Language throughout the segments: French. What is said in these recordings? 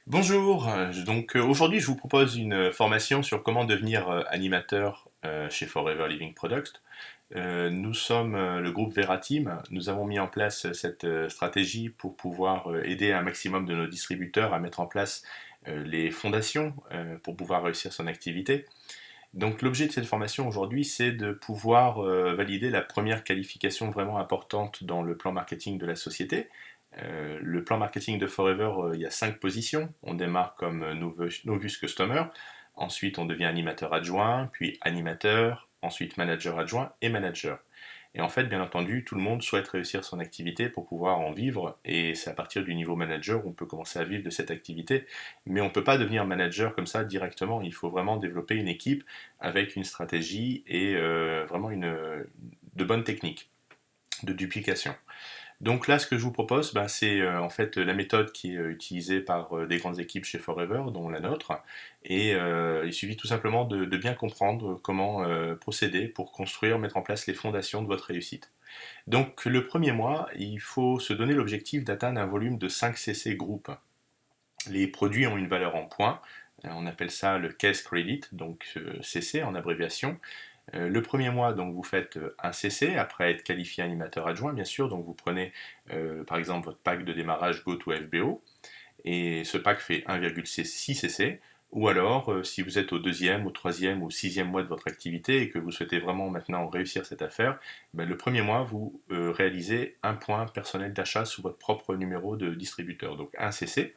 Bonjour, aujourd'hui je vous propose une formation sur comment devenir animateur chez Forever Living Product. Nous sommes le groupe Verateam, nous avons mis en place cette stratégie pour pouvoir aider un maximum de nos distributeurs à mettre en place les fondations pour pouvoir réussir son activité. Donc l'objet de cette formation aujourd'hui, c'est de pouvoir valider la première qualification vraiment importante dans le plan marketing de la société. Le plan marketing de Forever, il y a 5 positions. On démarre comme Novus Customer, ensuite on devient animateur adjoint, puis animateur, ensuite manager adjoint et manager. Et en fait, bien entendu, tout le monde souhaite réussir son activité pour pouvoir en vivre, et c'est à partir du niveau manager où on peut commencer à vivre de cette activité. Mais on ne peut pas devenir manager comme ça directement, il faut vraiment développer une équipe avec une stratégie et vraiment de bonnes techniques de duplication. Donc là, ce que je vous propose, c'est en fait la méthode qui est utilisée par des grandes équipes chez Forever, dont la nôtre. Et il suffit tout simplement de bien comprendre comment procéder pour construire, mettre en place les fondations de votre réussite. Donc le premier mois, il faut se donner l'objectif d'atteindre un volume de 5 CC groupe. Les produits ont une valeur en points. On appelle ça le case credit, donc CC en abréviation. Le premier mois, donc vous faites un CC après être qualifié animateur adjoint, bien sûr. Donc vous prenez par exemple votre pack de démarrage GoToFBO et ce pack fait 1,6 CC. Ou alors, si vous êtes au deuxième, au troisième ou au sixième mois de votre activité et que vous souhaitez vraiment maintenant réussir cette affaire, le premier mois, vous réalisez un point personnel d'achat sous votre propre numéro de distributeur, donc un CC.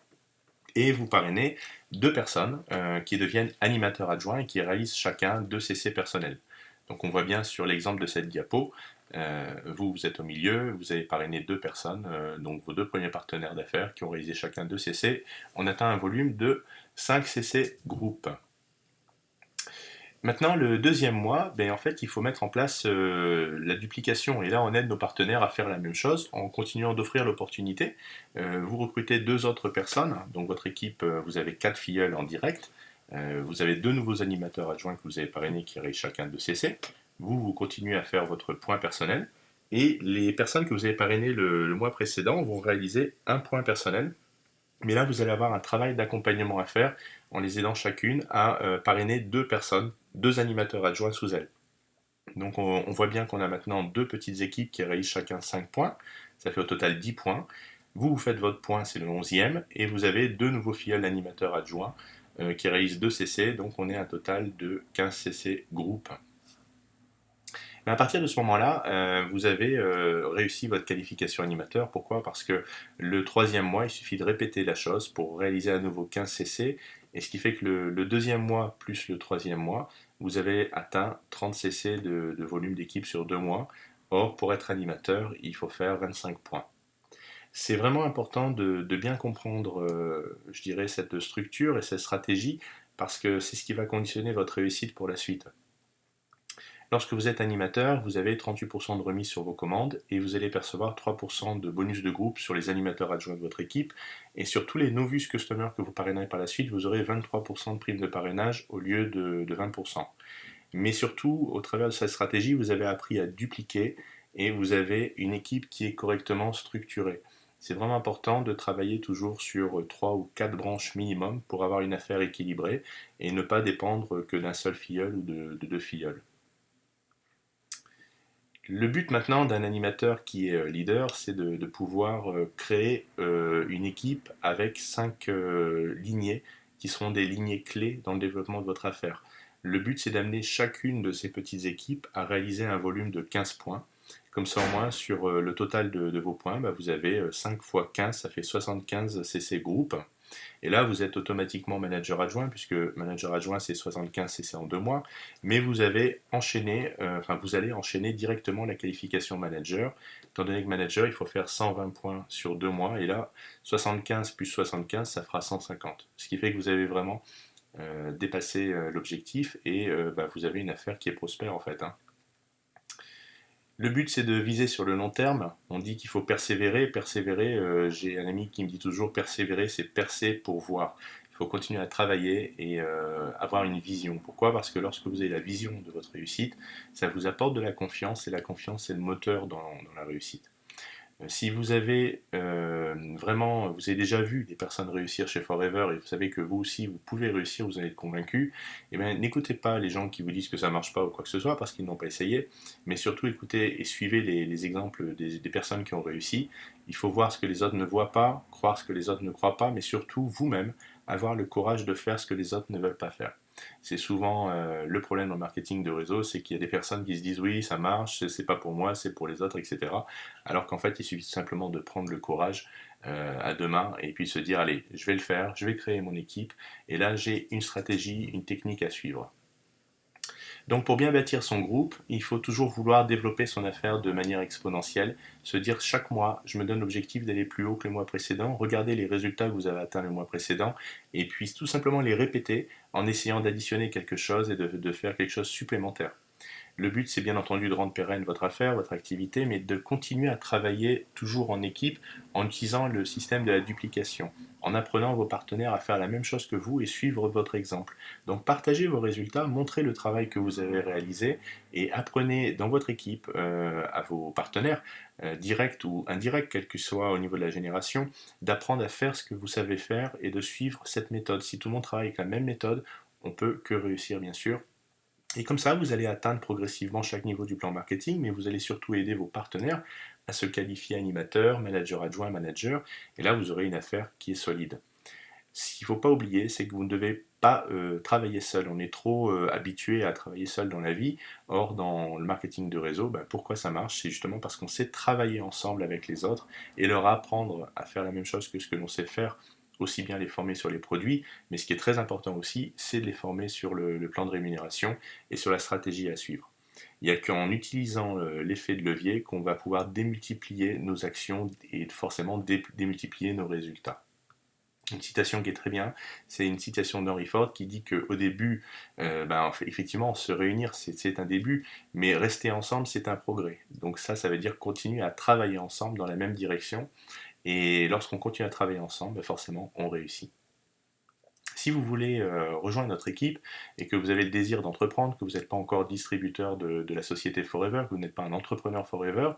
Et vous parrainez deux personnes qui deviennent animateurs adjoints et qui réalisent chacun deux CC personnels. Donc on voit bien sur l'exemple de cette diapo, vous êtes au milieu, vous avez parrainé deux personnes, donc vos deux premiers partenaires d'affaires qui ont réalisé chacun deux CC. On atteint un volume de 5 CC groupe. Maintenant, le deuxième mois, en fait, il faut mettre en place la duplication. Et là, on aide nos partenaires à faire la même chose en continuant d'offrir l'opportunité. Vous recrutez deux autres personnes. Donc, votre équipe, vous avez quatre filleuls en direct. Vous avez deux nouveaux animateurs adjoints que vous avez parrainés qui réalisent chacun de CC. Vous continuez à faire votre point personnel. Et les personnes que vous avez parrainées le mois précédent vont réaliser un point personnel. Mais là, vous allez avoir un travail d'accompagnement à faire en les aidant chacune à parrainer deux personnes, deux animateurs adjoints sous elles. Donc on voit bien qu'on a maintenant deux petites équipes qui réalisent chacun 5 points. Ça fait au total 10 points. Vous faites votre point, c'est le 11e. Et vous avez deux nouveaux filleuls d'animateurs adjoints qui réalisent 2 CC. Donc on est à un total de 15 CC groupe. Mais à partir de ce moment-là, vous avez réussi votre qualification animateur. Pourquoi? Parce que le troisième mois, il suffit de répéter la chose pour réaliser à nouveau 15 CC. Et ce qui fait que le deuxième mois plus le troisième mois, vous avez atteint 30 CC de volume d'équipe sur 2 mois. Or, pour être animateur, il faut faire 25 points. C'est vraiment important de bien comprendre, je dirais, cette structure et cette stratégie, parce que c'est ce qui va conditionner votre réussite pour la suite. Lorsque vous êtes animateur, vous avez 38% de remise sur vos commandes et vous allez percevoir 3% de bonus de groupe sur les animateurs adjoints de votre équipe. Et sur tous les Novus Customers que vous parrainerez par la suite, vous aurez 23% de prime de parrainage au lieu de 20%. Mais surtout, au travers de cette stratégie, vous avez appris à dupliquer et vous avez une équipe qui est correctement structurée. C'est vraiment important de travailler toujours sur 3 ou 4 branches minimum pour avoir une affaire équilibrée et ne pas dépendre que d'un seul filleul ou de deux filleuls. Le but maintenant d'un animateur qui est leader, c'est de pouvoir créer une équipe avec 5 lignées qui seront des lignées clés dans le développement de votre affaire. Le but, c'est d'amener chacune de ces petites équipes à réaliser un volume de 15 points. Comme ça, au moins, sur le total de vos points, vous avez 5 fois 15, ça fait 75 CC groupe. Et là, vous êtes automatiquement manager adjoint, puisque manager adjoint, c'est 75 CC en 2 mois. Mais vous avez enchaîné, vous allez enchaîner directement la qualification manager. Étant donné que manager, il faut faire 120 points sur 2 mois. Et là, 75 plus 75, ça fera 150. Ce qui fait que vous avez vraiment dépassé l'objectif et vous avez une affaire qui est prospère en fait. Le but, c'est de viser sur le long terme. On dit qu'il faut persévérer. Persévérer, j'ai un ami qui me dit toujours, persévérer, c'est percer pour voir. Il faut continuer à travailler et avoir une vision. Pourquoi? Parce que lorsque vous avez la vision de votre réussite, ça vous apporte de la confiance et la confiance, c'est le moteur dans la réussite. Si vous avez vraiment, vous avez déjà vu des personnes réussir chez Forever et vous savez que vous aussi vous pouvez réussir, vous allez être convaincu, eh bien n'écoutez pas les gens qui vous disent que ça marche pas ou quoi que ce soit parce qu'ils n'ont pas essayé, mais surtout écoutez et suivez les exemples des personnes qui ont réussi. Il faut voir ce que les autres ne voient pas, croire ce que les autres ne croient pas, mais surtout vous-même avoir le courage de faire ce que les autres ne veulent pas faire. C'est souvent le problème en marketing de réseau, c'est qu'il y a des personnes qui se disent oui, ça marche, c'est pas pour moi, c'est pour les autres, etc. Alors qu'en fait, il suffit simplement de prendre le courage à deux mains et puis se dire allez, je vais le faire, je vais créer mon équipe, et là j'ai une stratégie, une technique à suivre. Donc pour bien bâtir son groupe, il faut toujours vouloir développer son affaire de manière exponentielle, se dire chaque mois, je me donne l'objectif d'aller plus haut que le mois précédent, regardez les résultats que vous avez atteints le mois précédent, et puis tout simplement les répéter en essayant d'additionner quelque chose et de faire quelque chose supplémentaire. Le but, c'est bien entendu de rendre pérenne votre affaire, votre activité, mais de continuer à travailler toujours en équipe en utilisant le système de la duplication, en apprenant vos partenaires à faire la même chose que vous et suivre votre exemple. Donc partagez vos résultats, montrez le travail que vous avez réalisé et apprenez dans votre équipe à vos partenaires, directs ou indirects, quel que soit au niveau de la génération, d'apprendre à faire ce que vous savez faire et de suivre cette méthode. Si tout le monde travaille avec la même méthode, on peut que réussir bien sûr. Et comme ça, vous allez atteindre progressivement chaque niveau du plan marketing, mais vous allez surtout aider vos partenaires à se qualifier animateur, manager adjoint, manager, et là, vous aurez une affaire qui est solide. Ce qu'il ne faut pas oublier, c'est que vous ne devez pas travailler seul. On est trop habitué à travailler seul dans la vie. Or, dans le marketing de réseau, pourquoi ça marche? C'est justement parce qu'on sait travailler ensemble avec les autres et leur apprendre à faire la même chose que ce que l'on sait faire, aussi bien les former sur les produits, mais ce qui est très important aussi, c'est de les former sur le plan de rémunération et sur la stratégie à suivre. Il n'y a qu'en utilisant l'effet de levier qu'on va pouvoir démultiplier nos actions et forcément démultiplier nos résultats. Une citation qui est très bien, c'est une citation d'Henry Ford qui dit qu'au début, effectivement, se réunir, c'est un début, mais rester ensemble, c'est un progrès. Donc ça veut dire continuer à travailler ensemble dans la même direction, et lorsqu'on continue à travailler ensemble, forcément, on réussit. Si vous voulez rejoindre notre équipe et que vous avez le désir d'entreprendre, que vous n'êtes pas encore distributeur de la société Forever, que vous n'êtes pas un entrepreneur Forever,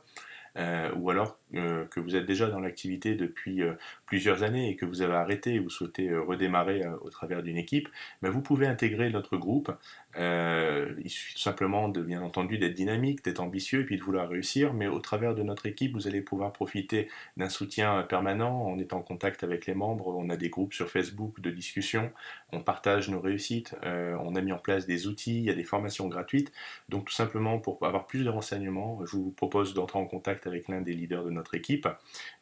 ou alors que vous êtes déjà dans l'activité depuis plusieurs années et que vous avez arrêté et vous souhaitez redémarrer au travers d'une équipe, vous pouvez intégrer notre groupe. Il suffit tout simplement de, bien entendu, d'être dynamique, d'être ambitieux et puis de vouloir réussir, mais au travers de notre équipe, vous allez pouvoir profiter d'un soutien permanent en étant en contact avec les membres. On a des groupes sur Facebook de discussion, on partage nos réussites, on a mis en place des outils, il y a des formations gratuites. Donc tout simplement pour avoir plus de renseignements, je vous propose d'entrer en contact avec l'un des leaders de notre équipe.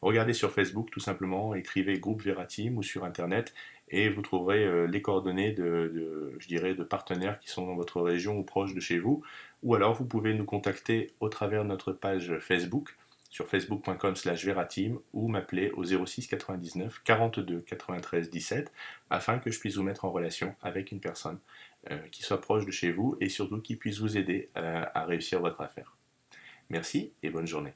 Regardez sur Facebook tout simplement, écrivez groupe Verateam ou sur internet et vous trouverez les coordonnées je dirais, de partenaires qui sont dans votre région ou proches de chez vous. Ou alors vous pouvez nous contacter au travers de notre page Facebook sur facebook.com/Verateam ou m'appeler au 06 99 42 93 17 afin que je puisse vous mettre en relation avec une personne qui soit proche de chez vous et surtout qui puisse vous aider à réussir votre affaire. Merci et bonne journée.